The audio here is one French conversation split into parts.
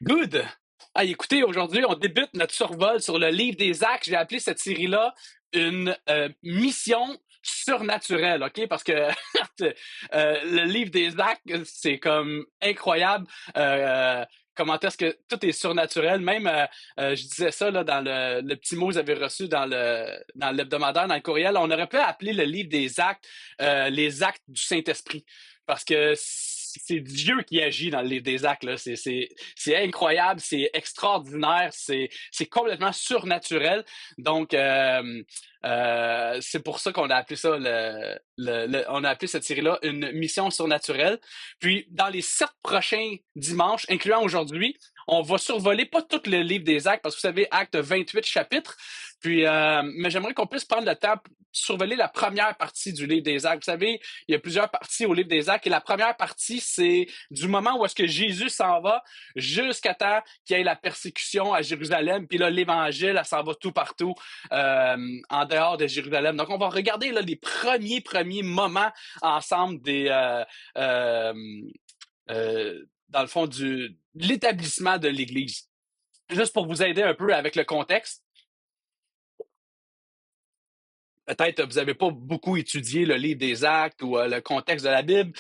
Good! Ah, écoutez, aujourd'hui, on débute notre survol sur le livre des Actes. J'ai appelé cette série-là une mission surnaturelle, OK? Parce que le livre des Actes, c'est comme incroyable. Comment est-ce que tout est surnaturel. Même, je disais ça là, dans le petit mot que vous avez reçu dans l'hebdomadaire, dans le courriel. On aurait pu appeler le livre des Actes les Actes du Saint-Esprit. Parce que c'est Dieu qui agit dans le livre des Actes. Là. C'est incroyable, c'est extraordinaire, c'est complètement surnaturel. Donc, c'est pour ça qu'on a appelé ça on a appelé cette série-là une mission surnaturelle. Puis, dans les 7 prochains dimanches, incluant aujourd'hui, on va survoler pas tout le livre des Actes, parce que vous savez, Actes 28 chapitres. Puis, mais j'aimerais qu'on puisse prendre le temps pour survoler la première partie du livre des Actes. Vous savez, il y a plusieurs parties au livre des Actes, et la première partie, c'est du moment où est-ce que Jésus s'en va jusqu'à temps qu'il y ait la persécution à Jérusalem, puis là, l'Évangile, elle s'en va tout partout en dehors de Jérusalem. Donc, on va regarder là, les premiers moments ensemble euh, dans le fond, de l'établissement de l'Église. Juste pour vous aider un peu avec le contexte, peut-être vous n'avez pas beaucoup étudié le livre des Actes ou le contexte de la Bible,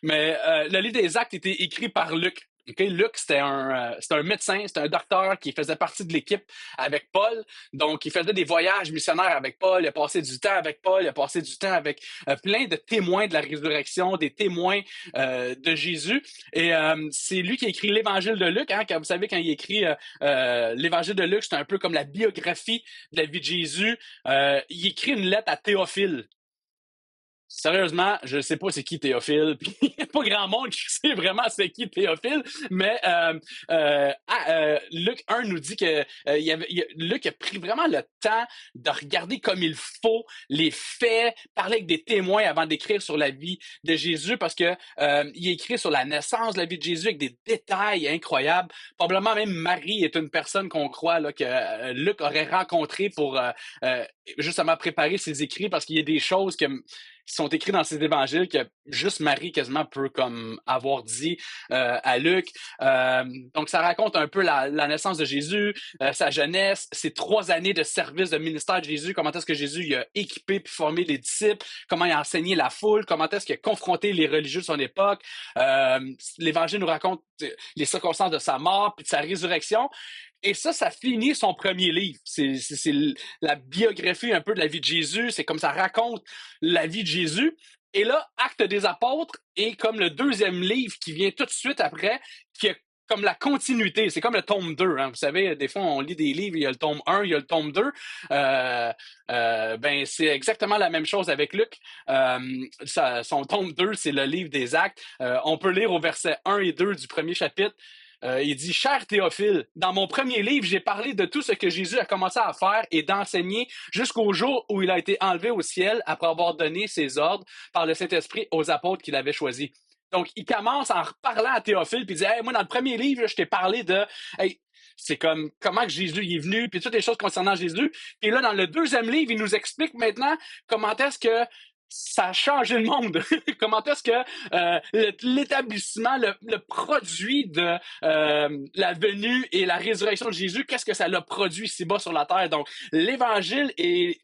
mais le livre des Actes était écrit par Luc. Okay? Luc, c'était un médecin, c'était un docteur qui faisait partie de l'équipe avec Paul. Donc, il faisait des voyages missionnaires avec Paul, il a passé du temps avec Paul, il a passé du temps avec plein de témoins de la résurrection, des témoins de Jésus. Et c'est lui qui a écrit l'Évangile de Luc. Hein, quand, vous savez, quand il écrit l'Évangile de Luc, c'est un peu comme la biographie de la vie de Jésus. Il écrit une lettre à Théophile. Sérieusement, je ne sais pas c'est qui Théophile, puis il n'y a pas grand monde qui sait vraiment c'est qui Théophile, mais Luc 1 nous dit que Luc a pris vraiment le temps de regarder comme il faut les faits, parler avec des témoins avant d'écrire sur la vie de Jésus, parce que il écrit sur la naissance de la vie de Jésus avec des détails incroyables. Probablement même Marie est une personne qu'on croit là, que Luc aurait rencontrée pour justement préparer ses écrits, parce qu'il y a des choses qui sont écrits dans ces évangiles que juste Marie quasiment peut comme avoir dit à Luc. Donc ça raconte un peu la naissance de Jésus, sa jeunesse, ses 3 années de service de ministère de Jésus, comment est-ce que Jésus il a équipé puis formé les disciples, comment il a enseigné la foule, comment est-ce qu'il a confronté les religieux de son époque. L'Évangile nous raconte les circonstances de sa mort puis de sa résurrection. Et ça finit son premier livre. C'est la biographie un peu de la vie de Jésus. C'est comme ça raconte la vie de Jésus. Et là, Actes des Apôtres est comme le deuxième livre qui vient tout de suite après, qui est comme la continuité. C'est comme le tome 2. Hein. Vous savez, des fois, on lit des livres, il y a le tome 1, il y a le tome 2. Ben, c'est exactement la même chose avec Luc. Son tome 2, c'est le livre des Actes. On peut lire au verset 1 et 2 du premier chapitre. Il dit, cher Théophile, dans mon premier livre, j'ai parlé de tout ce que Jésus a commencé à faire et d'enseigner jusqu'au jour où il a été enlevé au ciel après avoir donné ses ordres par le Saint-Esprit aux apôtres qu'il avait choisis. Donc, il commence en reparlant à Théophile, puis il dit, hey, moi, dans le premier livre, je t'ai parlé de, hey, c'est comme comment que Jésus est venu, puis toutes les choses concernant Jésus. Et là, dans le deuxième livre, il nous explique maintenant comment est-ce que ça a changé le monde. Comment est-ce que l'établissement, le produit de la venue et la résurrection de Jésus, qu'est-ce que ça l'a produit si bas sur la terre? Donc, l'Évangile est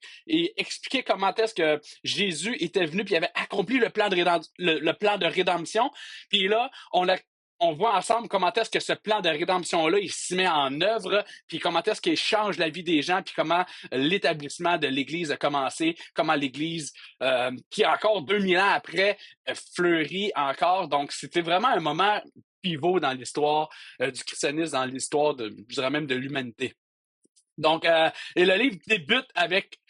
expliqué comment est-ce que Jésus était venu puis il avait accompli le plan de rédemption. Puis là, on voit ensemble comment est-ce que ce plan de rédemption-là, il s'y met en œuvre, puis comment est-ce qu'il change la vie des gens, puis comment l'établissement de l'Église a commencé, comment l'Église, qui encore 2000 ans après, fleurit encore. Donc, c'était vraiment un moment pivot dans l'histoire du christianisme, dans l'histoire je dirais même de l'humanité. Donc, et le livre débute avec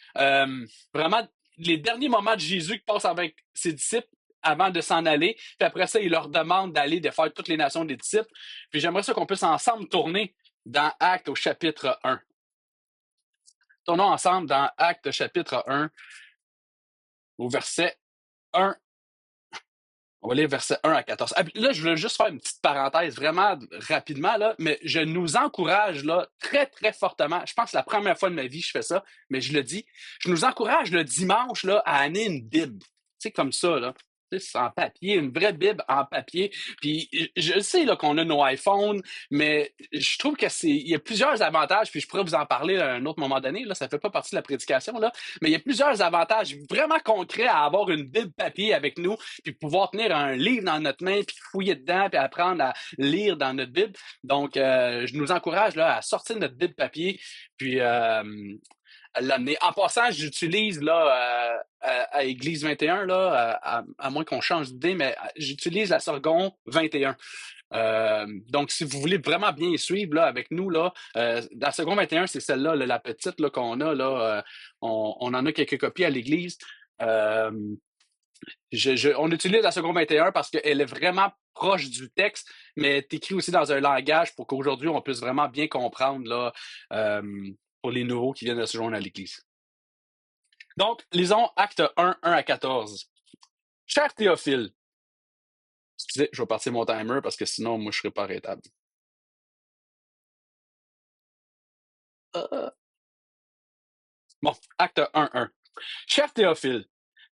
vraiment les derniers moments de Jésus qui passe avec ses disciples avant de s'en aller. Puis après ça, il leur demande d'aller de faire toutes les nations des disciples. Puis j'aimerais ça qu'on puisse ensemble tourner dans Actes au chapitre 1. Tournons ensemble dans Actes chapitre 1 au verset 1. On va lire verset 1 à 14. Ah, là, je veux juste faire une petite parenthèse vraiment rapidement, là, mais je nous encourage là, très, très fortement. Je pense que c'est la première fois de ma vie que je fais ça, mais je le dis. Je nous encourage le dimanche là, à amener une Bible. C'est comme ça, là. C'est en papier, une vraie Bible en papier. Puis je sais là, qu'on a nos iPhones, mais je trouve que il y a plusieurs avantages, puis je pourrais vous en parler à un autre moment donné, là, ça fait pas partie de la prédication, là, mais il y a plusieurs avantages vraiment concrets à avoir une Bible papier avec nous, puis pouvoir tenir un livre dans notre main, puis fouiller dedans, puis apprendre à lire dans notre Bible. Donc, je nous encourage là, à sortir notre Bible papier, puis à l'amener. En passant, j'utilise là à Église 21, là, à moins qu'on change d'idée, mais j'utilise la Sorgon 21. Donc, si vous voulez vraiment bien suivre là, avec nous, là, la Sorgon 21, c'est celle-là, là, la petite là, qu'on a. Là, on en a quelques copies à l'Église. Euh, on utilise la Sorgon 21 parce qu'elle est vraiment proche du texte, mais elle est écrite aussi dans un langage pour qu'aujourd'hui, on puisse vraiment bien comprendre là, pour les nouveaux qui viennent de se joindre à l'Église. Donc, lisons Acte 1, 1 à 14. Cher Théophile, excusez, je vais partir mon timer parce que sinon, moi, je ne serai pas arrêtable. Bon, Acte 1, 1. Cher Théophile,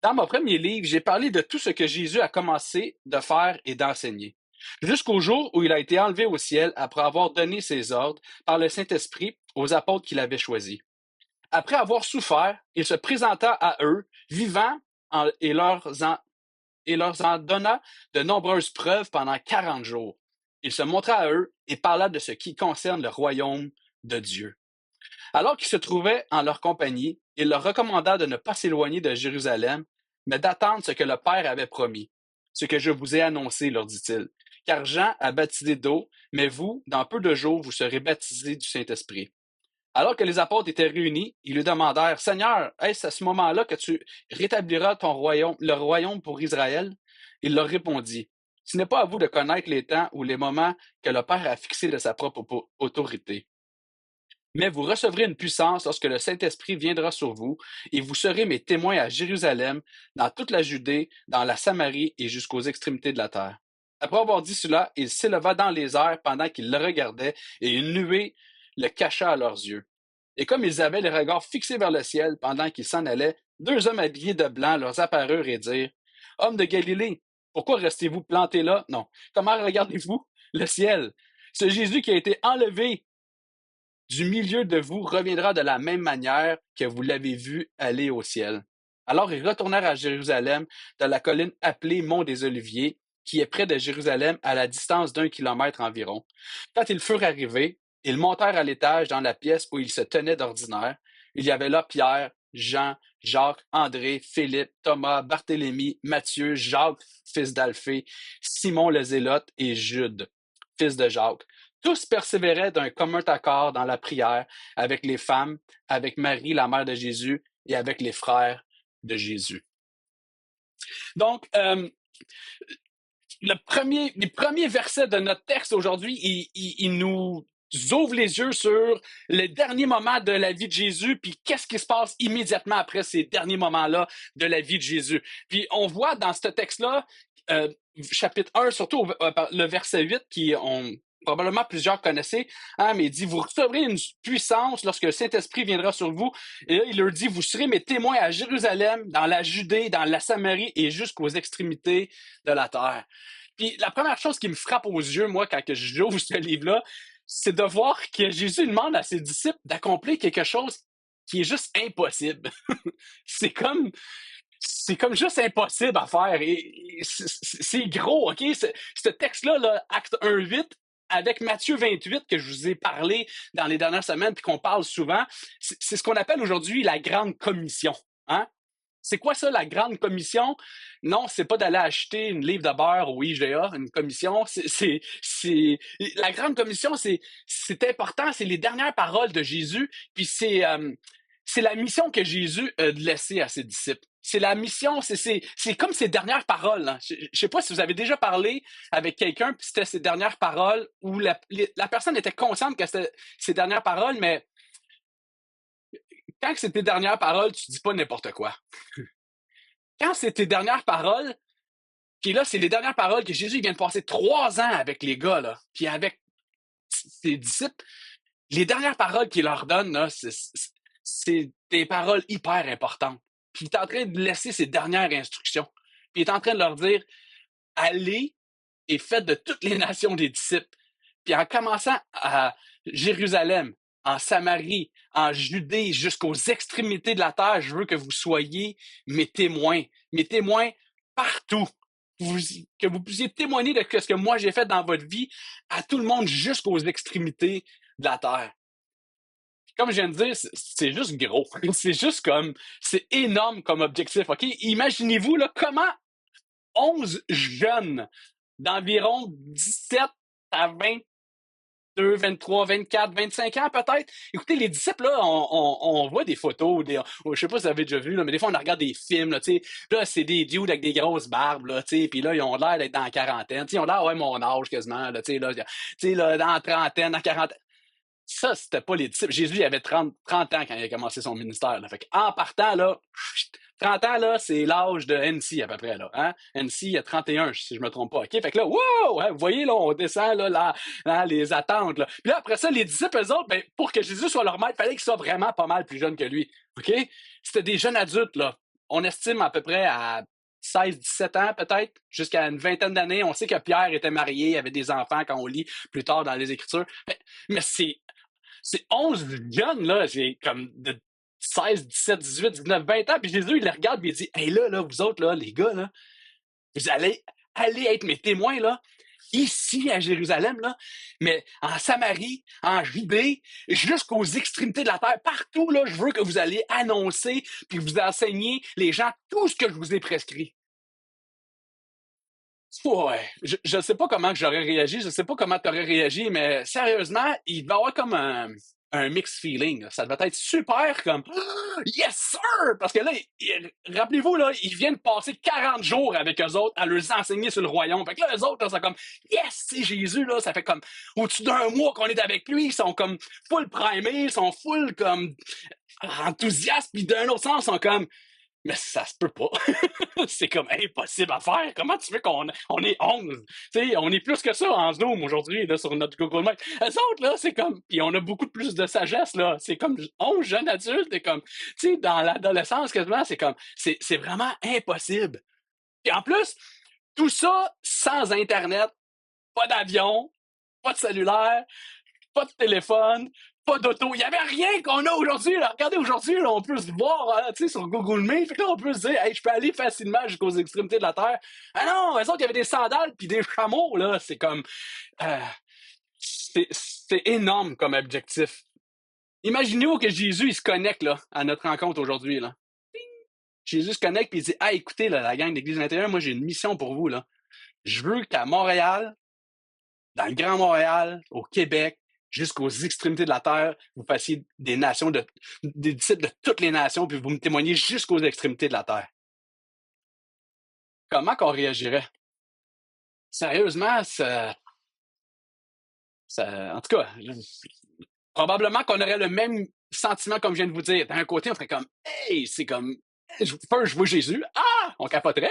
dans mon premier livre, j'ai parlé de tout ce que Jésus a commencé de faire et d'enseigner, jusqu'au jour où il a été enlevé au ciel après avoir donné ses ordres par le Saint-Esprit aux apôtres qu'il avait choisis. Après avoir souffert, il se présenta à eux, vivant, et leur en donna de nombreuses preuves pendant 40 jours. Il se montra à eux et parla de ce qui concerne le royaume de Dieu. Alors qu'il se trouvait en leur compagnie, il leur recommanda de ne pas s'éloigner de Jérusalem, mais d'attendre ce que le Père avait promis. Ce que je vous ai annoncé, leur dit-il. Car Jean a baptisé d'eau, mais vous, dans peu de jours, vous serez baptisés du Saint-Esprit. Alors que les apôtres étaient réunis, ils lui demandèrent, Seigneur, est-ce à ce moment-là que tu rétabliras ton royaume, le royaume pour Israël? Il leur répondit, ce n'est pas à vous de connaître les temps ou les moments que le Père a fixés de sa propre autorité. Mais vous recevrez une puissance lorsque le Saint-Esprit viendra sur vous, et vous serez mes témoins à Jérusalem, dans toute la Judée, dans la Samarie et jusqu'aux extrémités de la terre. Après avoir dit cela, il s'éleva dans les airs pendant qu'ils le regardaient, et une nuée le cacha à leurs yeux. Et comme ils avaient les regards fixés vers le ciel pendant qu'ils s'en allaient, deux hommes habillés de blanc leur apparurent et dirent, Hommes de Galilée, pourquoi restez-vous plantés là? Non. Comment regardez-vous le ciel? Ce Jésus qui a été enlevé du milieu de vous reviendra de la même manière que vous l'avez vu aller au ciel. Alors ils retournèrent à Jérusalem, dans la colline appelée Mont des Oliviers, qui est près de Jérusalem, à la distance d'1 kilomètre environ. Quand ils furent arrivés, ils montèrent à l'étage dans la pièce où ils se tenaient d'ordinaire. Il y avait là Pierre, Jean, Jacques, André, Philippe, Thomas, Barthélemy, Matthieu, Jacques, fils d'Alphée, Simon le Zélote et Jude, fils de Jacques. Tous persévéraient d'un commun accord dans la prière avec les femmes, avec Marie, la mère de Jésus, et avec les frères de Jésus. Donc, les premiers versets de notre texte aujourd'hui, il nous ouvre les yeux sur les derniers moments de la vie de Jésus, puis qu'est-ce qui se passe immédiatement après ces derniers moments-là de la vie de Jésus. Puis on voit dans ce texte-là, chapitre 1, surtout le verset 8, probablement plusieurs connaissaient, hein, mais il dit, vous recevrez une puissance lorsque le Saint-Esprit viendra sur vous. Et là, il leur dit, vous serez mes témoins à Jérusalem, dans la Judée, dans la Samarie et jusqu'aux extrémités de la terre. Puis la première chose qui me frappe aux yeux, moi, quand j'ouvre ce livre-là, c'est de voir que Jésus demande à ses disciples d'accomplir quelque chose qui est juste impossible. c'est comme juste impossible à faire. Et c'est gros, OK? Ce texte-là, là, Acte 1:8, avec Matthieu 28, que je vous ai parlé dans les dernières semaines, puis qu'on parle souvent, c'est ce qu'on appelle aujourd'hui la Grande Commission. Hein? C'est quoi ça, la Grande Commission? Non, c'est pas d'aller acheter une livre de beurre au IGA, une commission. La Grande Commission, c'est important, c'est les dernières paroles de Jésus, puis c'est la mission que Jésus a laissée à ses disciples. C'est la mission, c'est comme ses dernières paroles. Hein. Je sais pas si vous avez déjà parlé avec quelqu'un, puis c'était ses dernières paroles, où la personne était consciente que c'était ses dernières paroles, mais quand c'est tes dernières paroles, tu dis pas n'importe quoi. Quand c'est tes dernières paroles, puis là, c'est les dernières paroles que Jésus vient de passer 3 ans avec les gars, là, puis avec ses disciples, les dernières paroles qu'il leur donne, là, c'est des paroles hyper importantes. Puis il est en train de laisser ses dernières instructions. Puis il est en train de leur dire, allez et faites de toutes les nations des disciples. Puis en commençant à Jérusalem, en Samarie, en Judée, jusqu'aux extrémités de la terre, je veux que vous soyez mes témoins partout. Que vous puissiez témoigner de ce que moi j'ai fait dans votre vie à tout le monde jusqu'aux extrémités de la terre. Comme je viens de dire, c'est juste gros. C'est juste comme, c'est énorme comme objectif. OK? Imaginez-vous, là, comment 11 jeunes d'environ 17 à 22, 23, 24, 25 ans peut-être. Écoutez, les disciples, là, on voit des photos, je sais pas si vous avez déjà vu, là, mais des fois, on regarde des films, là, tu sais. Là, c'est des dudes avec des grosses barbes, là, tu sais, puis là, ils ont l'air d'être dans la quarantaine. Tu sais, ils ont l'air, ouais, mon âge quasiment, là, tu sais, là, dans la trentaine, dans la quarantaine. Ça, c'était pas les disciples. Jésus, il avait 30 ans quand il a commencé son ministère. Là. Fait en partant, là, 30 ans, là, c'est l'âge de NC à peu près. Là, hein? NC, il a 31, si je me trompe pas. OK? Fait que là, wow! Hein, vous voyez, là, on descend là, les attentes. Là. Puis là, après ça, les disciples, eux autres, ben, pour que Jésus soit leur maître, il fallait qu'ils soient vraiment pas mal plus jeunes que lui. OK? C'était des jeunes adultes, là. On estime à peu près à 16, 17 ans peut-être, jusqu'à une vingtaine d'années. On sait que Pierre était marié, avait des enfants quand on lit plus tard dans les Écritures. Mais c'est 11 jeunes, là, c'est comme de 16, 17, 18, 19, 20 ans, puis Jésus, il les regarde, puis il dit, hey, là, vous autres, là, les gars, là, vous allez être mes témoins, là, ici à Jérusalem, là, mais en Samarie, en Judée, jusqu'aux extrémités de la terre, partout, là, je veux que vous allez annoncer, puis vous enseigner les gens tout ce que je vous ai prescrit. Ouais, je sais pas comment j'aurais réagi, je sais pas comment tu aurais réagi, mais sérieusement, il devait y avoir comme un mixed feeling. Là. Ça devait être super comme Yes, sir! Parce que là, rappelez-vous, là, ils viennent passer 40 jours avec eux autres à leur enseigner sur le royaume. Fait que là, eux autres, là, c'est comme Yes, c'est Jésus, là, ça fait comme au-dessus d'un mois qu'on est avec lui, ils sont comme full primés, ils sont full comme enthousiastes, puis d'un autre sens, ils sont comme mais ça se peut pas. C'est comme impossible à faire. Comment tu veux on est 11? T'sais, on est plus que ça en Zoom aujourd'hui là, sur notre Google Meet. Les autres, là, c'est comme. Puis on a beaucoup plus de sagesse, là. C'est comme 11 jeunes adultes. Et comme. Tu sais, dans l'adolescence, quasiment, c'est comme. C'est vraiment impossible. Puis en plus, tout ça sans Internet, pas d'avion, pas de cellulaire, pas de téléphone, pas d'auto. Il n'y avait rien qu'on a aujourd'hui. Là. Regardez, aujourd'hui, là, on peut se voir sur Google Meet. Fait que là, on peut se dire, hey, je peux aller facilement jusqu'aux extrémités de la Terre. Ah non, eux autres, il y avait des sandales puis des chameaux. Là. C'est comme... euh, c'est énorme comme objectif. Imaginez-vous que Jésus, il se connecte là, à notre rencontre aujourd'hui. Là. Jésus se connecte et il dit, ah, écoutez, là, la gang d'Église 21, moi, j'ai une mission pour vous. Là. Je veux qu'à Montréal, dans le Grand Montréal, au Québec, jusqu'aux extrémités de la terre, vous fassiez des disciples de toutes les nations, puis vous me témoignez jusqu'aux extrémités de la terre. Comment qu'on réagirait? Sérieusement, en tout cas, probablement qu'on aurait le même sentiment comme je viens de vous dire. D'un côté, on ferait comme, hey, c'est comme, je vois Jésus, ah, on capoterait.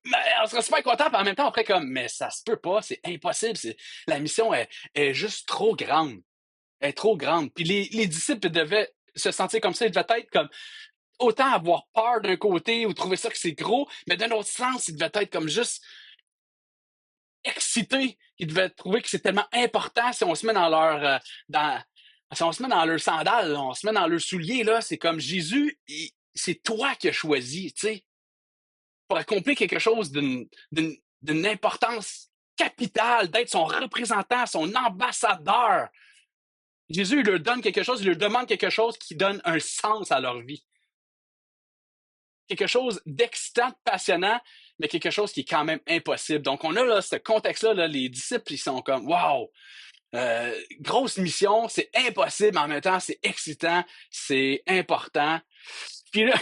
Mais on serait super content, puis en même temps, on ferait comme, mais ça se peut pas, c'est impossible, la mission est juste trop grande. Elle est trop grande. Puis les disciples devaient se sentir comme ça. Ils devaient être comme autant avoir peur d'un côté ou trouver ça que c'est gros, mais d'un autre sens, ils devaient être comme juste excités. Ils devaient trouver que c'est tellement important si on se met dans si on se met dans leurs sandales, là, on se met dans leurs souliers, là, c'est comme Jésus, c'est toi qui as choisi, tu sais, pour accomplir quelque chose d'une importance capitale, d'être son représentant, son ambassadeur. Jésus, il leur donne quelque chose, il leur demande quelque chose qui donne un sens à leur vie. Quelque chose d'excitant, de passionnant, mais quelque chose qui est quand même impossible. Donc, on a là ce contexte-là, là, les disciples, ils sont comme, wow, grosse mission, c'est impossible, mais en même temps, c'est excitant, c'est important. Puis là,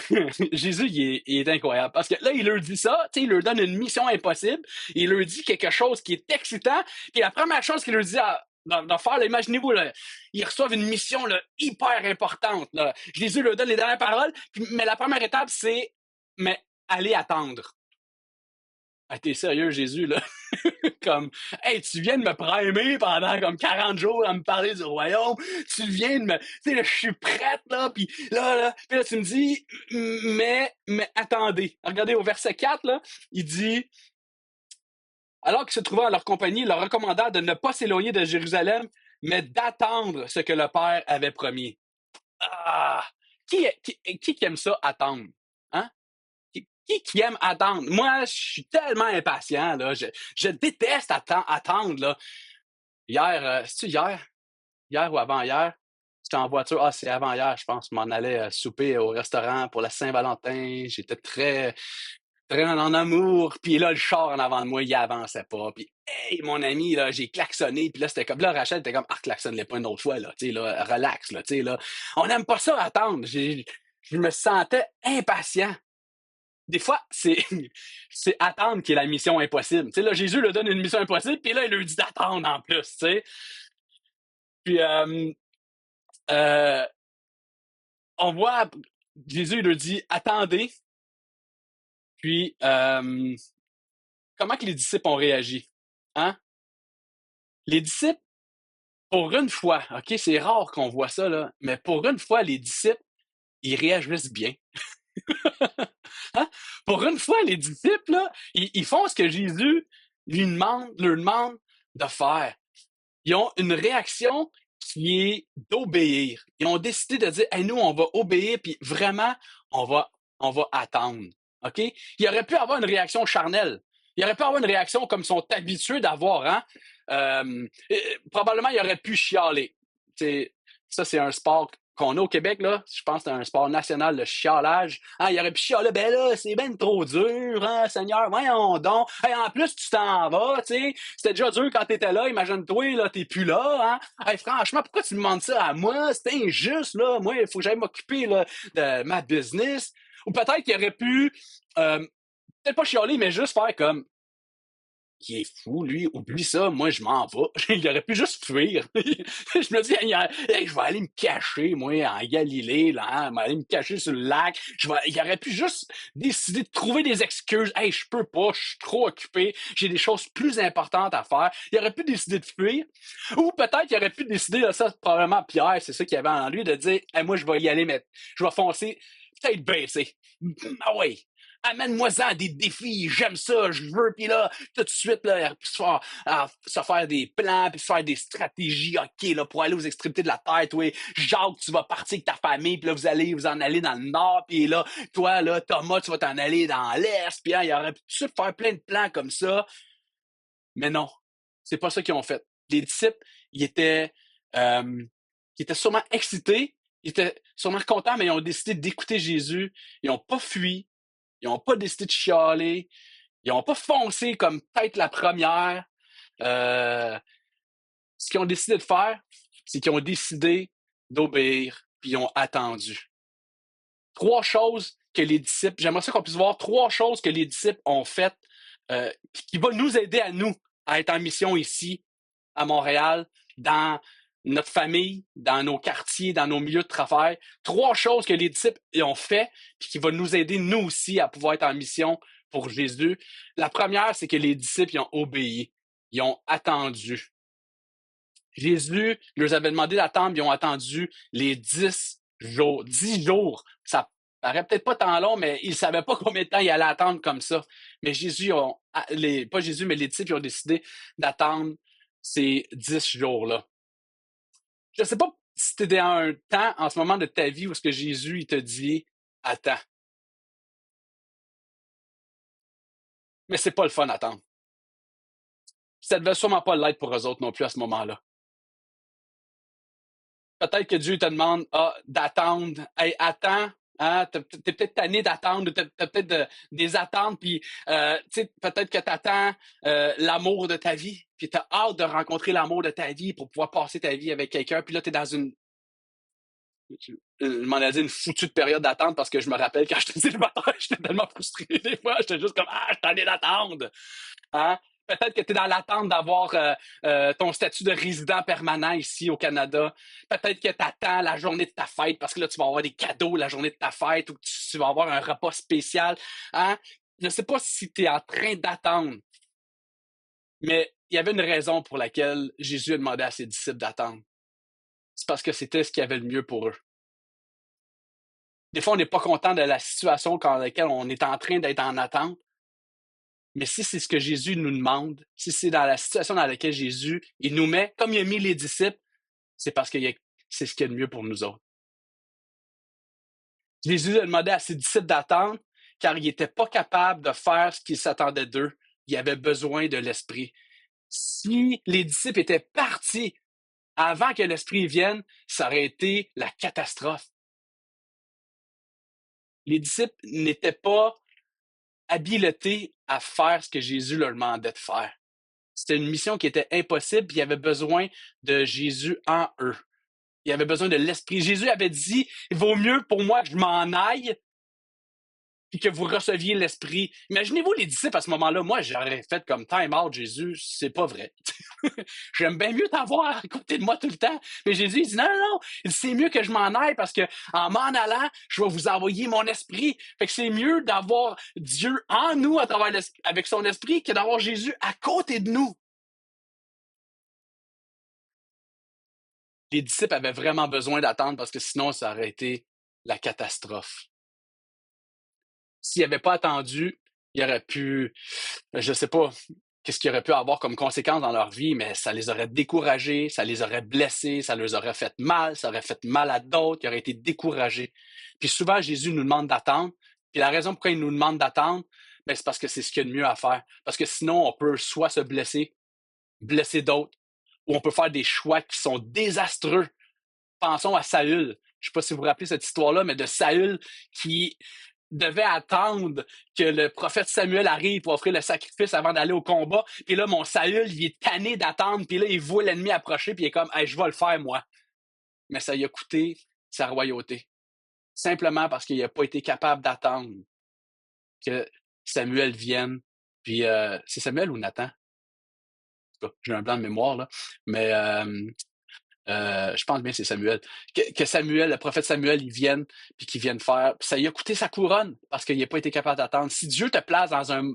Jésus, il est incroyable. Parce que là, il leur dit ça, il leur donne une mission impossible, il leur dit quelque chose qui est excitant, puis la première chose qu'il leur dit de faire, là, imaginez-vous, là, ils reçoivent une mission là, hyper importante. Là. Jésus leur donne les dernières paroles, mais la première étape, c'est mais allez attendre. Ah, t'es sérieux, Jésus, là? comme, hey, tu viens de me primer pendant comme 40 jours à me parler du royaume. Tu viens de me, tu sais, là, je suis prête, là, puis là, tu me dis, mais attendez. Regardez au verset 4, là, il dit, alors qu'ils se trouvaient en leur compagnie, il leur recommanda de ne pas s'éloigner de Jérusalem, mais d'attendre ce que le Père avait promis. Ah! Qui aime ça, attendre? Hein? Qui aime attendre? Moi, je suis tellement impatient, là. Je déteste attendre, là. Hier, c'est-tu hier? Hier ou avant-hier? J'étais en voiture. Ah, c'est avant-hier, je pense. Je m'en allais souper au restaurant pour la Saint-Valentin. J'étais très, très en amour. Puis là, le char en avant de moi, il avançait pas. Puis, hey, mon ami, là, j'ai klaxonné. Puis là, c'était comme, là, Rachel était comme, ah, klaxonne-les pas une autre fois, là. Tu sais, là, relax, là. Tu sais, là. On n'aime pas ça attendre. Je me sentais impatient. Des fois, c'est attendre qui est la mission impossible. Tu sais, là, Jésus leur donne une mission impossible, puis là, il leur dit d'attendre en plus, tu sais. Puis, euh, on voit, Jésus leur dit, attendez. Puis, comment que les disciples ont réagi? Hein? Les disciples, pour une fois, OK, c'est rare qu'on voit ça, là, mais pour une fois, les disciples, ils réagissent bien. Hein? Pour une fois, les disciples, là, ils font ce que Jésus leur demande de faire. Ils ont une réaction qui est d'obéir. Ils ont décidé de dire, hey, nous, on va obéir, puis vraiment, on va, on va attendre. OK? Il aurait pu avoir une réaction charnelle. Il aurait pu avoir une réaction comme ils sont habitués d'avoir. Hein? Probablement, il aurait pu chialer. Ça, c'est un sport qu'on a au Québec, là. Je pense que c'est un sport national, le chialage. Hein, il aurait pu chialer, ben là, c'est ben trop dur, hein, Seigneur, voyons donc. Hey, en plus, tu t'en vas, tu sais. C'était déjà dur quand t'étais là, imagine-toi, là, t'es plus là, hein. Hey, franchement, pourquoi tu me demandes ça à moi? C'est injuste, là. Moi, il faut que j'aille m'occuper, là, de ma business. Ou peut-être qu'il aurait pu, peut-être pas chialer, mais juste faire comme, qui est fou, lui, oublie ça, moi je m'en vais. Il aurait pu juste fuir. Je me dis, hey, je vais aller me cacher, moi, en Galilée, là, hein, je vais aller me cacher sur le lac. Il aurait pu juste décider de trouver des excuses. Hey, je peux pas, je suis trop occupé, j'ai des choses plus importantes à faire. Il aurait pu décider de fuir. Ou peut-être qu'il aurait pu décider, là, ça, probablement Pierre, c'est ça qu'il y avait en lui, de dire, hey, moi je vais y aller, mais je vais foncer, peut-être baisser. Ah ouais, amène-moi-en des défis, j'aime ça, je veux, puis là, tout de suite, là, se faire des plans, puis se faire des stratégies, OK, là, pour aller aux extrémités de la tête, oui, Jacques, tu vas partir avec ta famille, puis là, vous allez vous en aller dans le nord, puis là, toi, là, Thomas, tu vas t'en aller dans l'est, puis hein, il aurait pu tout de suite faire plein de plans comme ça, mais non, c'est pas ça qu'ils ont fait. Les disciples, ils étaient, euh, ils étaient sûrement excités, ils étaient sûrement contents, mais ils ont décidé d'écouter Jésus, ils n'ont pas fui, ils n'ont pas décidé de chialer. Ils n'ont pas foncé comme peut-être la première. Euh, Ce qu'ils ont décidé de faire, c'est qu'ils ont décidé d'obéir, puis ils ont attendu. Trois choses que les disciples, j'aimerais ça qu'on puisse voir trois choses que les disciples ont faites, puis qui vont nous aider à nous à être en mission ici, à Montréal, dans notre famille, dans nos quartiers, dans nos milieux de travail. Trois choses que les disciples ont fait, puis qui vont nous aider, nous aussi, à pouvoir être en mission pour Jésus. La première, c'est que les disciples ils ont obéi. Ils ont attendu. Jésus leur avait demandé d'attendre, ils ont attendu les 10 jours. 10 jours, ça paraît peut-être pas tant long, mais ils ne savaient pas combien de temps ils allaient attendre comme ça. Mais pas Jésus, mais les disciples ils ont décidé d'attendre ces 10 jours-là. Je ne sais pas si tu es dans un temps en ce moment de ta vie où ce que Jésus il te dit attends. Mais c'est pas le fun d'attendre. Ça devait sûrement pas l'être pour eux autres non plus à ce moment-là. Peut-être que Dieu te demande d'attendre. Hey, attends. Hein, t'es peut-être tanné d'attendre, t'as peut-être des attentes, puis peut-être que t'attends l'amour de ta vie, puis t'as hâte de rencontrer l'amour de ta vie pour pouvoir passer ta vie avec quelqu'un, puis là t'es dans je m'en ai dit une foutue de période d'attente parce que je me rappelle quand j'étais célibataire, j'étais tellement frustré des fois, j'étais juste comme je t'en ai d'attendre. Hein? Peut-être que tu es dans l'attente d'avoir ton statut de résident permanent ici au Canada. Peut-être que tu attends la journée de ta fête parce que là, tu vas avoir des cadeaux la journée de ta fête ou que tu vas avoir un repas spécial. Hein? Je ne sais pas si tu es en train d'attendre, mais il y avait une raison pour laquelle Jésus a demandé à ses disciples d'attendre. C'est parce que c'était ce qu'il y avait le mieux pour eux. Des fois, on n'est pas content de la situation dans laquelle on est en train d'être en attente. Mais si c'est ce que Jésus nous demande, si c'est dans la situation dans laquelle Jésus, il nous met, comme il a mis les disciples, c'est parce que c'est ce qu'il y a de mieux pour nous autres. Jésus a demandé à ses disciples d'attendre car il n'était pas capable de faire ce qu'il s'attendait d'eux. Il avait besoin de l'Esprit. Si les disciples étaient partis avant que l'Esprit vienne, ça aurait été la catastrophe. Les disciples n'étaient pas habilités à faire ce que Jésus leur demandait de faire. C'était une mission qui était impossible, puis il y avait besoin de Jésus en eux. Il y avait besoin de l'Esprit. Jésus avait dit, il vaut mieux pour moi que je m'en aille puis que vous receviez l'Esprit. Imaginez-vous les disciples à ce moment-là. Moi, j'aurais fait comme time out, Jésus, c'est pas vrai. J'aime bien mieux t'avoir à côté de moi tout le temps. Mais Jésus, il dit non, non, non, c'est mieux que je m'en aille parce que en m'en allant, je vais vous envoyer mon esprit. Fait que c'est mieux d'avoir Dieu en nous à travers avec son esprit que d'avoir Jésus à côté de nous. Les disciples avaient vraiment besoin d'attendre parce que sinon, ça aurait été la catastrophe. S'ils n'avaient pas attendu, il aurait pu, je ne sais pas, qu'est-ce qu'il aurait pu avoir comme conséquence dans leur vie, mais ça les aurait découragés, ça les aurait blessés, ça leur aurait fait mal, ça aurait fait mal à d'autres, ils auraient été découragés. Puis souvent, Jésus nous demande d'attendre. Puis la raison pourquoi il nous demande d'attendre, ben, c'est parce que c'est ce qu'il y a de mieux à faire. Parce que sinon, on peut soit se blesser, blesser d'autres, ou on peut faire des choix qui sont désastreux. Pensons à Saül. Je ne sais pas si vous vous rappelez cette histoire-là, mais de Saül qui devait attendre que le prophète Samuel arrive pour offrir le sacrifice avant d'aller au combat. Puis là, mon Saül, il est tanné d'attendre. Puis là, il voit l'ennemi approcher. Puis il est comme, hey, je vais le faire, moi. Mais ça lui a coûté sa royauté. Simplement parce qu'il n'a pas été capable d'attendre que Samuel vienne. Puis c'est Samuel ou Nathan? J'ai un blanc de mémoire, là. Mais je pense bien que c'est Samuel. Que Samuel, le prophète Samuel, il vienne, puis qu'il vienne faire. Ça lui a coûté sa couronne parce qu'il n'a pas été capable d'attendre. Si Dieu te place dans un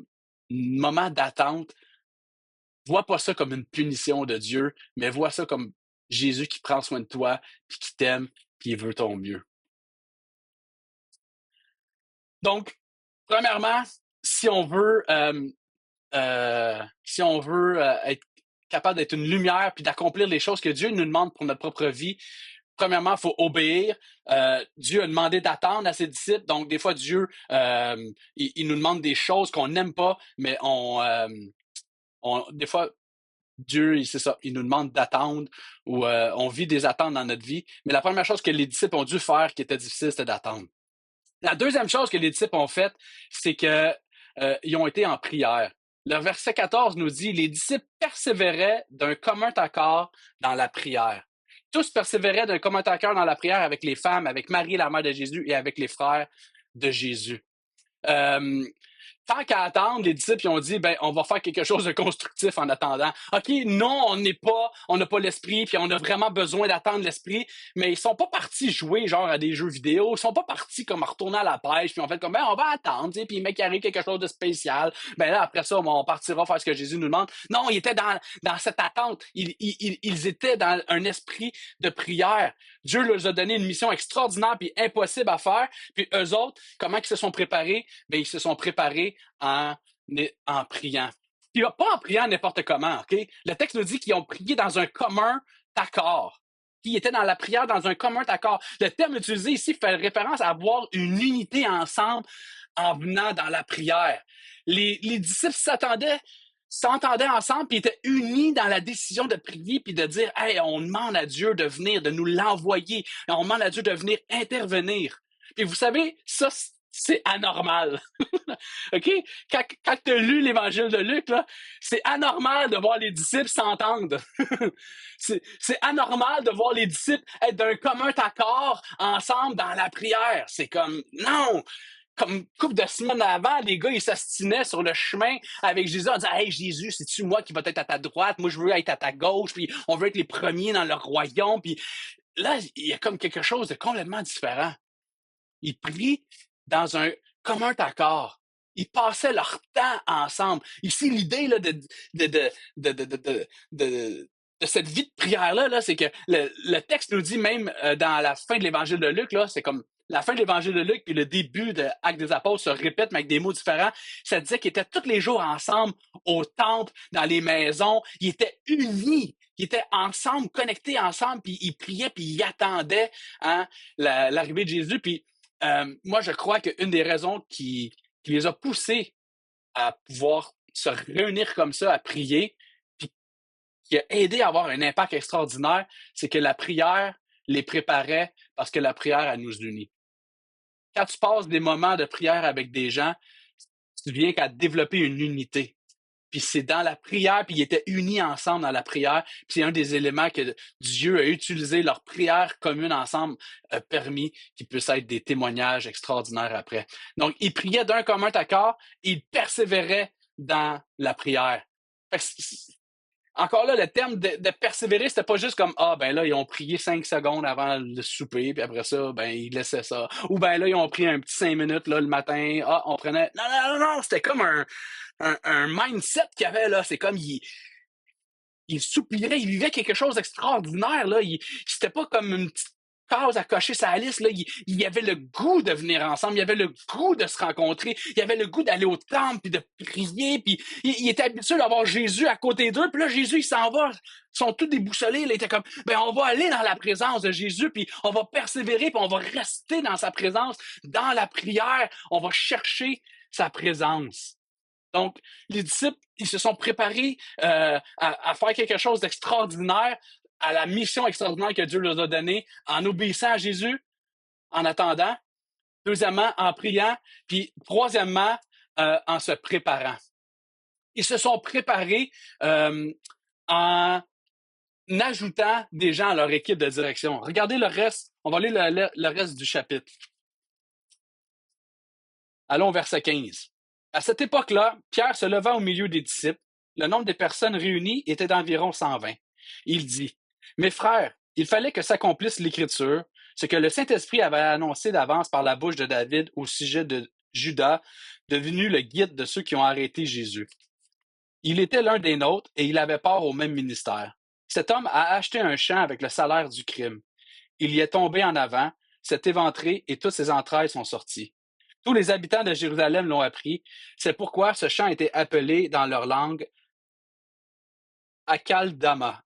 moment d'attente, vois pas ça comme une punition de Dieu, mais vois ça comme Jésus qui prend soin de toi, puis qui t'aime, puis il veut ton mieux. Donc, premièrement, si on veut être capable d'être une lumière puis d'accomplir les choses que Dieu nous demande pour notre propre vie, premièrement, il faut obéir. Dieu a demandé d'attendre à ses disciples. Donc, des fois, Dieu, il nous demande des choses qu'on n'aime pas, mais des fois, Dieu, c'est ça, il nous demande d'attendre ou on vit des attentes dans notre vie. Mais la première chose que les disciples ont dû faire qui était difficile, c'était d'attendre. La deuxième chose que les disciples ont faite, c'est qu'ils ont été en prière. Le verset 14 nous dit, les disciples persévéraient d'un commun accord dans la prière. Tous persévéraient d'un commun accord dans la prière avec les femmes, avec Marie, la mère de Jésus, et avec les frères de Jésus. Tant qu'à attendre, les disciples ils ont dit, ben, on va faire quelque chose de constructif en attendant. OK, non, on n'a pas l'esprit, puis on a vraiment besoin d'attendre l'esprit, mais ils sont pas partis jouer genre à des jeux vidéo, ils sont pas partis comme à retourner à la pêche, puis on fait comme, ben, on va attendre, tu sais, puis mec, il arrive quelque chose de spécial. Ben là, après ça, on partira faire ce que Jésus nous demande. Non, ils étaient dans cette attente. Ils étaient dans un esprit de prière. Dieu leur a donné une mission extraordinaire puis impossible à faire. Puis eux autres, comment ils se sont préparés? Ben, ils se sont préparés en priant. Puis pas en priant n'importe comment, OK? Le texte nous dit qu'ils ont prié dans un commun accord. Ils étaient dans la prière dans un commun accord. Le terme utilisé ici fait référence à avoir une unité ensemble en venant dans la prière. Les disciples s'entendaient ensemble puis étaient unis dans la décision de prier puis de dire « Hey, on demande à Dieu de venir, de nous l'envoyer. On demande à Dieu de venir intervenir. » Puis vous savez, ça, c'est anormal. OK? Quand tu as lu l'Évangile de Luc, là, c'est anormal de voir les disciples s'entendre. c'est anormal de voir les disciples être d'un commun accord ensemble dans la prière. C'est comme, non! Comme une couple de semaines avant, les gars, ils s'astinaient sur le chemin avec Jésus en disant « Hey, Jésus, c'est-tu moi qui va être à ta droite? Moi, je veux être à ta gauche. » Puis on veut être les premiers dans le royaume. Puis là, il y a comme quelque chose de complètement différent. Ils prient dans un commun accord. Ils passaient leur temps ensemble. Ici, l'idée là, de, de, de, de, de, de, de- de cette vie de prière-là, là, c'est que le texte nous dit même dans la fin de l'Évangile de Luc, là, c'est comme la fin de l'Évangile de Luc puis le début de Actes des Apôtres se répètent, mais avec des mots différents. Ça disait qu'ils étaient tous les jours ensemble au temple, dans les maisons. Ils étaient unis. Ils étaient ensemble, connectés ensemble, puis ils priaient, puis ils attendaient hein, l'arrivée de Jésus. Puis moi, je crois qu'une des raisons qui les a poussés à pouvoir se réunir comme ça, à prier, puis qui a aidé à avoir un impact extraordinaire, c'est que la prière les préparait parce que la prière, elle nous unit. Quand tu passes des moments de prière avec des gens, tu viens qu'à développer une unité. Puis c'est dans la prière, puis ils étaient unis ensemble dans la prière. Puis c'est un des éléments que Dieu a utilisé, leur prière commune ensemble a permis qu'ils puissent être des témoignages extraordinaires après. Donc, ils priaient d'un commun accord, et ils persévéraient dans la prière. Fait que encore là, le terme de persévérer, c'était pas juste comme ah ben là, ils ont prié 5 secondes avant le souper, puis après ça, ben ils laissaient ça. Ou ben là, ils ont pris un petit 5 minutes là, le matin. Ah, on prenait. Non, non, non, non, c'était comme un mindset qu'il y avait là. C'est comme il soupirait, il vivait quelque chose d'extraordinaire. Là. C'était pas comme une petite case à cocher sa liste. Là. Il avait le goût de venir ensemble, il avait le goût de se rencontrer, il avait le goût d'aller au temple, puis de prier, puis il était habitué d'avoir Jésus à côté d'eux, puis là, Jésus, il s'en va. Ils sont tous déboussolés. Là. Il était comme, ben, on va aller dans la présence de Jésus, puis on va persévérer, puis on va rester dans sa présence, dans la prière. On va chercher sa présence. Donc, les disciples, ils se sont préparés à faire quelque chose d'extraordinaire, à la mission extraordinaire que Dieu leur a donnée, en obéissant à Jésus, en attendant. Deuxièmement, en priant. Puis, troisièmement, en se préparant. Ils se sont préparés en ajoutant des gens à leur équipe de direction. Regardez le reste. On va lire le reste du chapitre. Allons au verset 15. À cette époque-là, Pierre se leva au milieu des disciples. Le nombre des personnes réunies était d'environ 120. Il dit, mes frères, il fallait que s'accomplisse l'Écriture, ce que le Saint-Esprit avait annoncé d'avance par la bouche de David au sujet de Judas, devenu le guide de ceux qui ont arrêté Jésus. Il était l'un des nôtres et il avait part au même ministère. Cet homme a acheté un champ avec le salaire du crime. Il y est tombé en avant, s'est éventré et toutes ses entrailles sont sorties. Tous les habitants de Jérusalem l'ont appris. C'est pourquoi ce chant a été appelé dans leur langue Akeldama,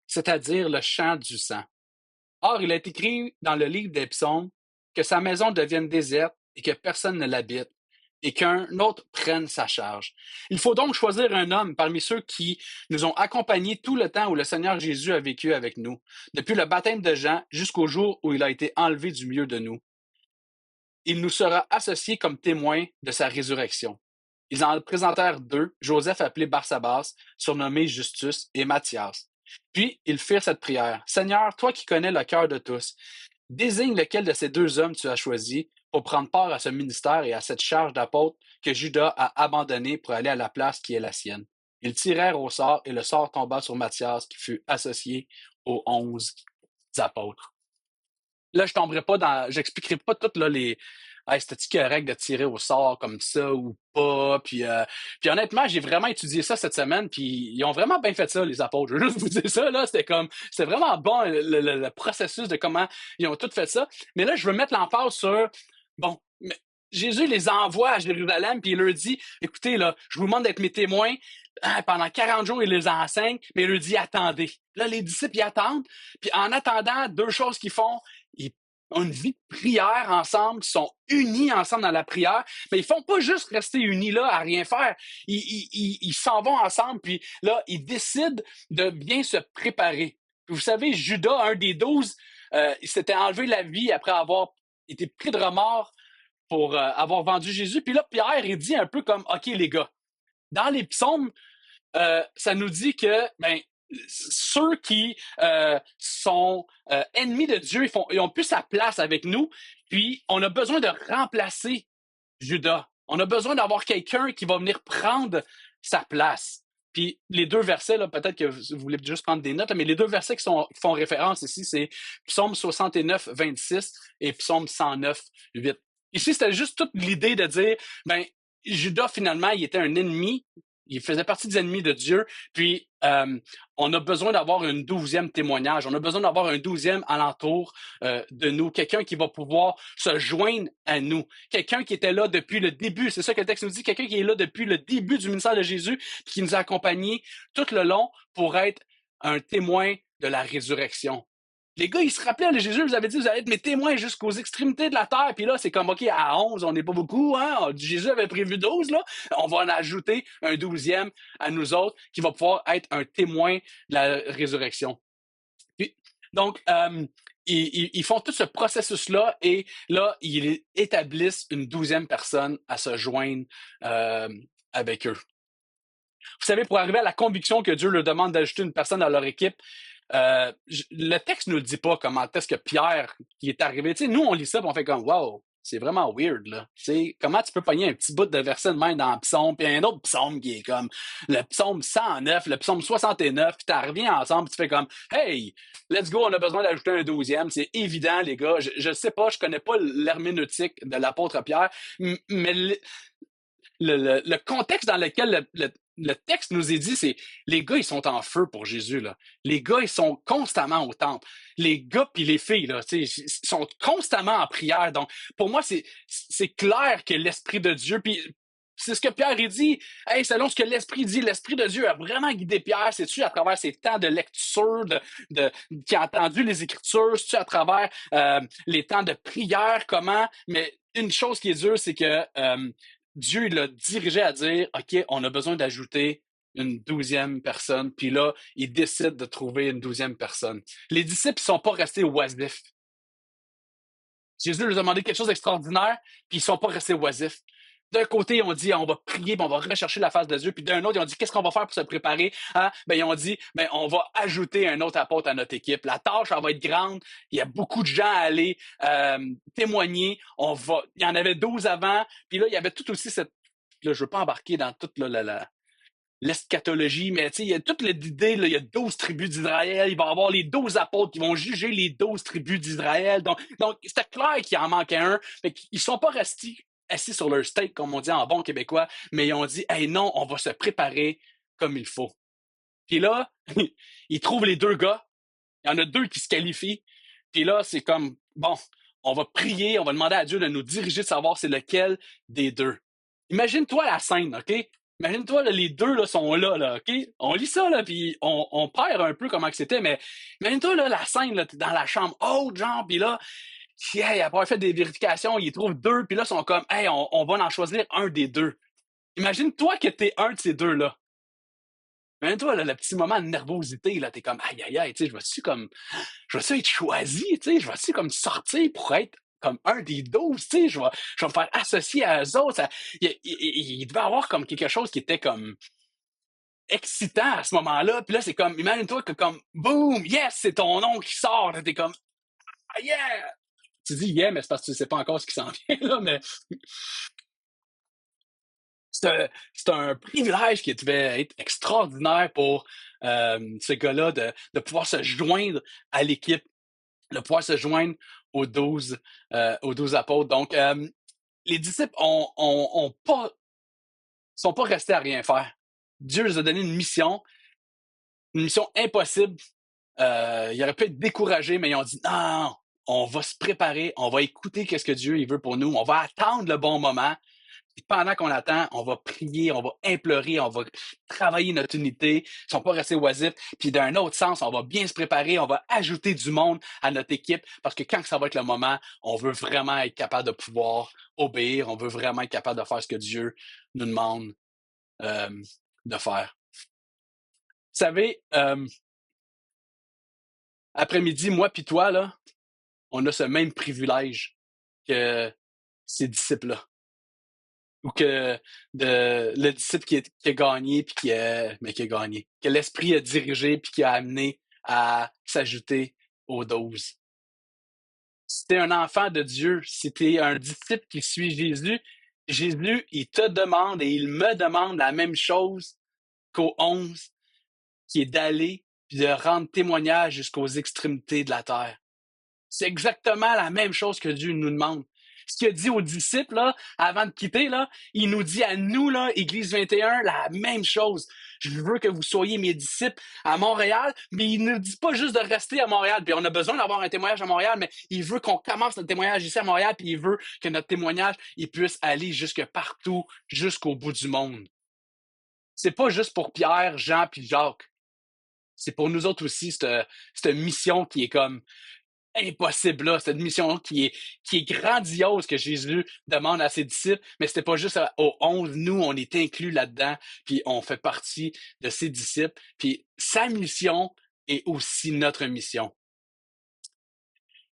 c'est-à-dire le chant du sang. Or, il est écrit dans le livre des psaumes que sa maison devienne déserte et que personne ne l'habite et qu'un autre prenne sa charge. Il faut donc choisir un homme parmi ceux qui nous ont accompagnés tout le temps où le Seigneur Jésus a vécu avec nous, depuis le baptême de Jean jusqu'au jour où il a été enlevé du milieu de nous. Il nous sera associé comme témoin de sa résurrection. Ils en présentèrent deux, Joseph appelé Barsabas, surnommé Justus, et Matthias. Puis ils firent cette prière. Seigneur, toi qui connais le cœur de tous, désigne lequel de ces deux hommes tu as choisi pour prendre part à ce ministère et à cette charge d'apôtre que Judas a abandonné pour aller à la place qui est la sienne. Ils tirèrent au sort et le sort tomba sur Matthias qui fut associé aux 11 apôtres. Là, je tomberai pas dans. J'expliquerai pas toutes là, les. Hey, c'était-tu correct de tirer au sort comme ça ou pas? Puis honnêtement, j'ai vraiment étudié ça cette semaine, puis ils ont vraiment bien fait ça, les apôtres. Je veux juste vous dire ça, là. C'était vraiment bon, le processus de comment ils ont tout fait ça. Mais là, je veux mettre l'emphase sur, bon, Jésus les envoie à Jérusalem, puis il leur dit, écoutez, là, je vous demande d'être mes témoins. Pendant 40 jours, il les enseigne, mais il leur dit, attendez. Là, les disciples, ils attendent. Puis en attendant, deux choses qu'ils font, ils ont une vie de prière ensemble, ils sont unis ensemble dans la prière, mais ils font pas juste rester unis là à rien faire. Ils s'en vont ensemble, puis là, ils décident de bien se préparer. Puis vous savez, Judas, un des 12, il s'était enlevé la vie après avoir été pris de remords pour avoir vendu Jésus. Puis là, Pierre, il dit un peu comme, OK, les gars, dans les psaumes, ça nous dit que ben, ceux qui sont ennemis de Dieu, ils ont plus sa place avec nous, puis on a besoin de remplacer Judas. On a besoin d'avoir quelqu'un qui va venir prendre sa place. Puis les deux versets, là, peut-être que vous voulez juste prendre des notes, mais les deux versets qui font référence ici, c'est Psaume 69, 26 et Psaume 109, 8. Ici, c'était juste toute l'idée de dire, ben, Judas, finalement, il était un ennemi. Il faisait partie des ennemis de Dieu. Puis, on a besoin d'avoir un 12e témoignage. On a besoin d'avoir un 12e alentour de nous. Quelqu'un qui va pouvoir se joindre à nous. Quelqu'un qui était là depuis le début. C'est ça que le texte nous dit. Quelqu'un qui est là depuis le début du ministère de Jésus, puis qui nous a accompagnés tout le long pour être un témoin de la résurrection. Les gars, ils se rappelaient, là, Jésus vous avait dit, vous allez être mes témoins jusqu'aux extrémités de la terre. Puis là, c'est comme, OK, à 11, on n'est pas beaucoup, hein? Jésus avait prévu 12, là. On va en ajouter un 12e à nous autres qui va pouvoir être un témoin de la résurrection. Puis, donc, ils font tout ce processus-là et là, ils établissent une 12e personne à se joindre avec eux. Vous savez, pour arriver à la conviction que Dieu leur demande d'ajouter une personne à leur équipe, le texte ne nous dit pas comment est-ce que Pierre qui est arrivé. Tu sais, nous, on lit ça et on fait comme wow, c'est vraiment weird, là. Tu sais, comment tu peux pogner un petit bout de verset de même dans le psaume, puis un autre psaume qui est comme le psaume 109, le psaume 69, puis tu reviens ensemble, puis tu fais comme hey, let's go, on a besoin d'ajouter un 12e. C'est évident, les gars. Je sais pas, je connais pas l'herméneutique de l'apôtre Pierre, mais le contexte dans lequel le texte nous est dit, c'est les gars, ils sont en feu pour Jésus. Là. Les gars, ils sont constamment au temple. Les gars puis les filles, là, ils sont constamment en prière. Donc, pour moi, c'est clair que l'Esprit de Dieu, puis c'est ce que Pierre il dit. Hey, selon ce que l'Esprit dit, l'Esprit de Dieu a vraiment guidé Pierre. C'est-tu à travers ses temps de lecture, qui a entendu les Écritures, c'est-tu à travers les temps de prière, comment? Mais une chose qui est dure, c'est que Dieu l'a dirigé à dire, OK, on a besoin d'ajouter une 12e personne. Puis là, il décide de trouver une 12e personne. Les disciples ne sont pas restés oisifs. Jésus leur a demandé quelque chose d'extraordinaire, puis ils ne sont pas restés oisifs. D'un côté, on dit, on va prier, on va rechercher la face de Dieu. Puis d'un autre, ils ont dit, qu'est-ce qu'on va faire pour se préparer? Hein? Ben, ils ont dit, ben, on va ajouter un autre apôtre à notre équipe. La tâche, elle va être grande. Il y a beaucoup de gens à aller témoigner. Il y en avait 12 avant. Puis là, il y avait tout aussi cette... Là, je ne veux pas embarquer dans toute l'eschatologie, mais il y a toute l'idée, là, il y a 12 tribus d'Israël, il va y avoir les 12 apôtres qui vont juger les 12 tribus d'Israël. Donc c'était clair qu'il en manquait un. Fait qu'ils sont pas restés assis sur leur steak, comme on dit en bon québécois, mais ils ont dit, hey non, on va se préparer comme il faut. Puis là, ils trouvent les deux gars. Il y en a deux qui se qualifient. Puis là, c'est comme, bon, on va prier, on va demander à Dieu de nous diriger, de savoir c'est lequel des deux. Imagine-toi la scène, OK? Imagine-toi, là, les deux là, sont là, OK? On lit ça, là, puis on perd un peu comment que c'était, mais imagine-toi là, la scène, là, t'es dans la chambre haute, genre, puis là, hey, après avoir fait des vérifications, ils trouvent deux, puis là, ils sont comme, hey, on va en choisir un des deux. Imagine-toi que t'es un de ces deux-là. Imagine-toi, là, le petit moment de nervosité, là, t'es comme, aïe, aïe, aïe, tu sais, je vais-tu être choisi, tu sais, je vais-tu comme sortir pour être comme un des 12, tu sais, je vais me faire associer à eux autres. Il devait y avoir comme quelque chose qui était comme excitant à ce moment-là. Puis là, c'est comme, imagine-toi que comme, boum, yes, c'est ton nom qui sort. Là, t'es comme, ah, yeah! Tu dis yeah, mais c'est parce que tu sais pas encore ce qui s'en vient, là, mais c'est un privilège qui devait être extraordinaire pour ce gars-là de pouvoir se joindre à l'équipe, de pouvoir se joindre aux 12 apôtres. Donc, les disciples sont pas restés à rien faire. Dieu leur a donné une mission impossible. Ils auraient pu être découragés, mais ils ont dit non, on va se préparer, on va écouter qu'est-ce que Dieu il veut pour nous, on va attendre le bon moment. Et pendant qu'on attend, on va prier, on va implorer, on va travailler notre unité. Ils ne sont pas restés oisifs. Puis d'un autre sens, on va bien se préparer, on va ajouter du monde à notre équipe parce que quand ça va être le moment, on veut vraiment être capable de pouvoir obéir, on veut vraiment être capable de faire ce que Dieu nous demande euh, de faire. Vous savez, après-midi, moi puis toi, là, on a ce même privilège que ces disciples-là. Ou que le disciple qui a gagné puis qui a gagné, que l'Esprit a dirigé puis qui a amené à s'ajouter aux 12. Si t'es un enfant de Dieu, si t'es un disciple qui suit Jésus, Jésus, il te demande et il me demande la même chose qu'aux 11, qui est d'aller puis de rendre témoignage jusqu'aux extrémités de la terre. C'est exactement la même chose que Dieu nous demande. Ce qu'il a dit aux disciples là, avant de quitter, là, il nous dit à nous, là, Église 21, la même chose. Je veux que vous soyez mes disciples à Montréal, mais il ne dit pas juste de rester à Montréal. Puis on a besoin d'avoir un témoignage à Montréal, mais il veut qu'on commence notre témoignage ici à Montréal, puis il veut que notre témoignage il puisse aller jusque partout, jusqu'au bout du monde. C'est pas juste pour Pierre, Jean puis Jacques. C'est pour nous autres aussi, cette mission qui est comme impossible là, cette mission qui est grandiose que Jésus demande à ses disciples, mais c'était pas juste aux 11, nous, on est inclus là-dedans, puis on fait partie de ses disciples, puis sa mission est aussi notre mission.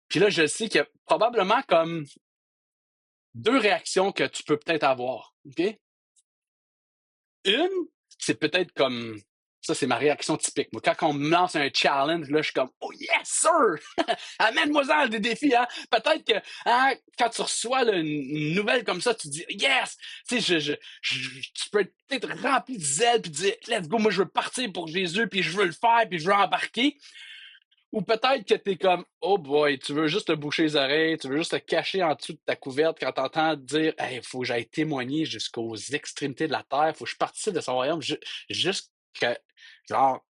Puis là, je sais qu'il y a probablement comme deux réactions que tu peux peut-être avoir, OK? Une, c'est peut-être comme ça, c'est ma réaction typique. Moi, quand on me lance un challenge, là, je suis comme oh yes, sir! Amène-moi-en des défis, hein? Peut-être que hein, quand tu reçois là, une nouvelle comme ça, tu dis yes! Tu sais, tu peux être peut-être rempli de zèle puis dire let's go, moi je veux partir pour Jésus, puis je veux le faire, puis je veux embarquer. Ou peut-être que t'es comme, oh boy, tu veux juste te boucher les oreilles, tu veux juste te cacher en dessous de ta couverte quand t'entends dire, hey, faut que j'aille témoigner jusqu'aux extrémités de la terre, faut que je participe de son royaume, juste que, genre,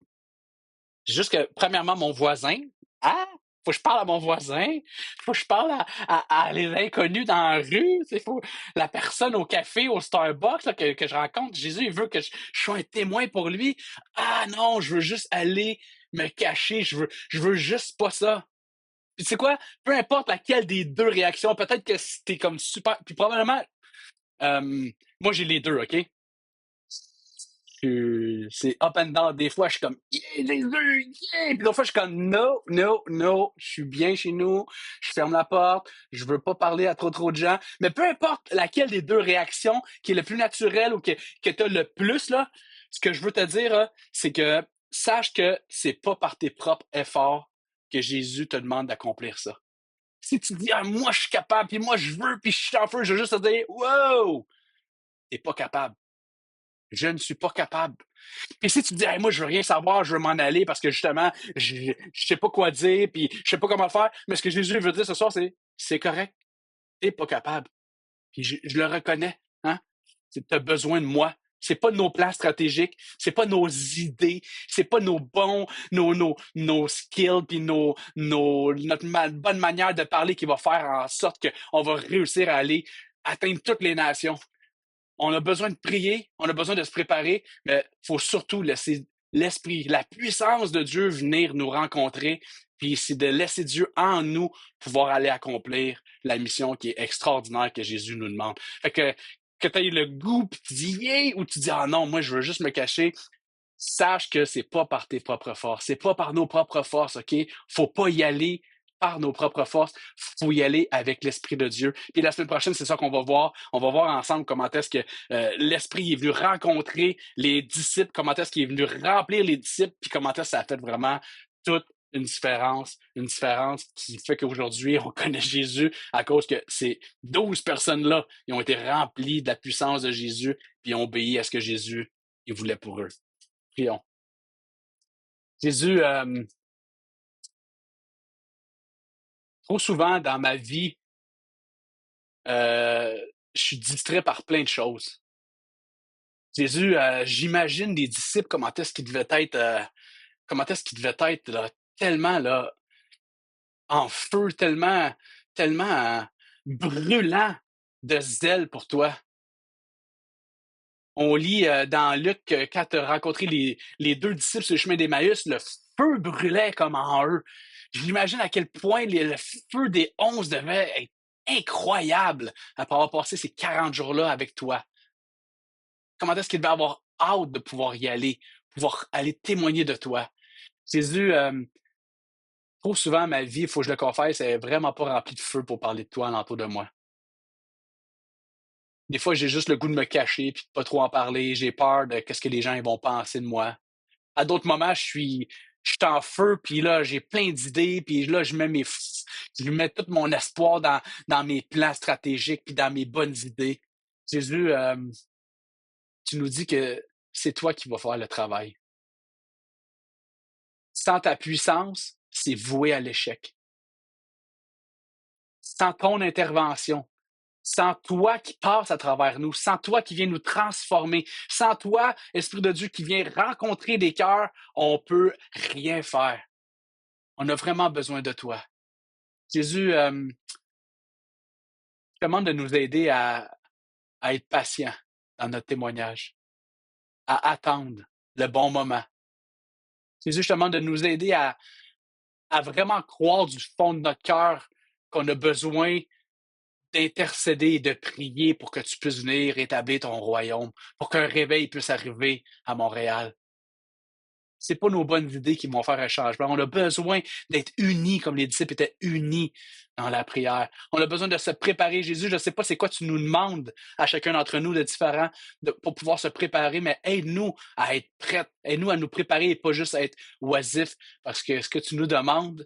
juste que, premièrement, mon voisin, ah, faut que je parle à mon voisin, faut que je parle à les inconnus dans la rue, faut la personne au café, au Starbucks là, que je rencontre, Jésus, il veut que je sois un témoin pour lui. Ah non, je veux juste aller me cacher, je veux juste pas ça. Puis tu sais quoi? Peu importe laquelle des deux réactions, peut-être que c'était comme super. Puis probablement, moi j'ai les deux, OK? C'est up and down. Des fois, je suis comme, yeah, les deux, yeah! Puis d'autres fois, je suis comme, no, no, no, je suis bien chez nous, je ferme la porte, je veux pas parler à trop de gens. Mais peu importe laquelle des deux réactions qui est le plus naturel ou que tu as le plus, là, ce que je veux te dire, là, c'est que sache que c'est pas par tes propres efforts que Jésus te demande d'accomplir ça. Si tu dis, ah, moi, je suis capable, puis moi, je veux, puis je suis en feu, je veux juste te dire, wow, t'es pas capable. Je ne suis pas capable. Puis si tu te dis, hey, moi, je veux rien savoir, je veux m'en aller parce que justement, je sais pas quoi dire, puis je sais pas comment faire, mais ce que Jésus veut dire ce soir, c'est correct, t'es pas capable. Puis je le reconnais, hein? Tu as besoin de moi. C'est pas nos plans stratégiques, c'est pas nos idées, c'est pas nos skills puis notre bonne manière de parler qui va faire en sorte qu'on va réussir à aller atteindre toutes les nations. On a besoin de prier, on a besoin de se préparer, mais il faut surtout laisser l'Esprit, la puissance de Dieu venir nous rencontrer, puis c'est de laisser Dieu en nous pouvoir aller accomplir la mission qui est extraordinaire que Jésus nous demande. Fait que tu aies le goût, puis tu dis yeah, ou tu dis ah non, moi je veux juste me cacher, sache que c'est pas par tes propres forces, c'est pas par nos propres forces, OK? Faut pas y aller par nos propres forces, faut y aller avec l'Esprit de Dieu. Puis la semaine prochaine, c'est ça qu'on va voir. On va voir ensemble comment est-ce que l'Esprit est venu rencontrer les disciples, comment est-ce qu'il est venu remplir les disciples, puis comment est-ce que ça a fait vraiment toute une différence qui fait qu'aujourd'hui, on connaît Jésus à cause que ces 12 personnes-là, ils ont été remplies de la puissance de Jésus, puis ont obéi à ce que Jésus il voulait pour eux. Prions. Jésus, trop souvent dans ma vie, euh, je suis distrait par plein de choses. Jésus, j'imagine des disciples, comment est-ce qu'ils devaient être là, tellement là, en feu, tellement brûlant de zèle pour toi. On lit dans Luc que quand tu as rencontré les deux disciples sur le chemin d'Emmaüs, le feu brûlait comme en eux. J'imagine à quel point le feu des 11 devait être incroyable après avoir passé ces 40 jours-là avec toi. Comment est-ce qu'ils devaient avoir hâte de pouvoir y aller, pouvoir aller témoigner de toi. Jésus, trop souvent ma vie, il faut que je le confesse, elle est vraiment pas remplie de feu pour parler de toi alentour de moi. Des fois, j'ai juste le goût de me cacher puis de pas trop en parler. J'ai peur de qu'est-ce que les gens ils vont penser de moi. À d'autres moments, je suis en feu, puis là, j'ai plein d'idées, puis là, je mets tout mon espoir dans mes plans stratégiques, puis dans mes bonnes idées. Jésus, tu nous dis que c'est toi qui vas faire le travail. Sans ta puissance, c'est voué à l'échec. Sans ton intervention, Sans toi qui passe à travers nous, sans toi qui viens nous transformer, sans toi, Esprit de Dieu, qui vient rencontrer des cœurs, on peut rien faire. On a vraiment besoin de toi. Jésus, je te demande de nous aider à être patients dans notre témoignage, à attendre le bon moment. Jésus, je te demande de nous aider à vraiment croire du fond de notre cœur qu'on a besoin d'intercéder et de prier pour que tu puisses venir établir ton royaume, pour qu'un réveil puisse arriver à Montréal. C'est pas nos bonnes idées qui vont faire un changement. On a besoin d'être unis comme les disciples étaient unis dans la prière. On a besoin de se préparer. Jésus, je ne sais pas c'est quoi tu nous demandes à chacun d'entre nous de différent pour pouvoir se préparer, mais aide-nous à être prêts. Aide-nous à nous préparer et pas juste à être oisifs, parce que ce que tu nous demandes,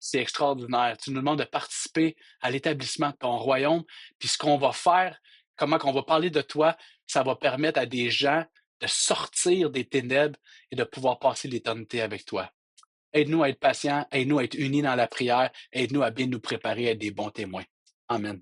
c'est extraordinaire. Tu nous demandes de participer à l'établissement de ton royaume, puis ce qu'on va faire, comment qu'on va parler de toi, ça va permettre à des gens de sortir des ténèbres et de pouvoir passer l'éternité avec toi. Aide-nous à être patients, aide-nous à être unis dans la prière, aide-nous à bien nous préparer à être des bons témoins. Amen.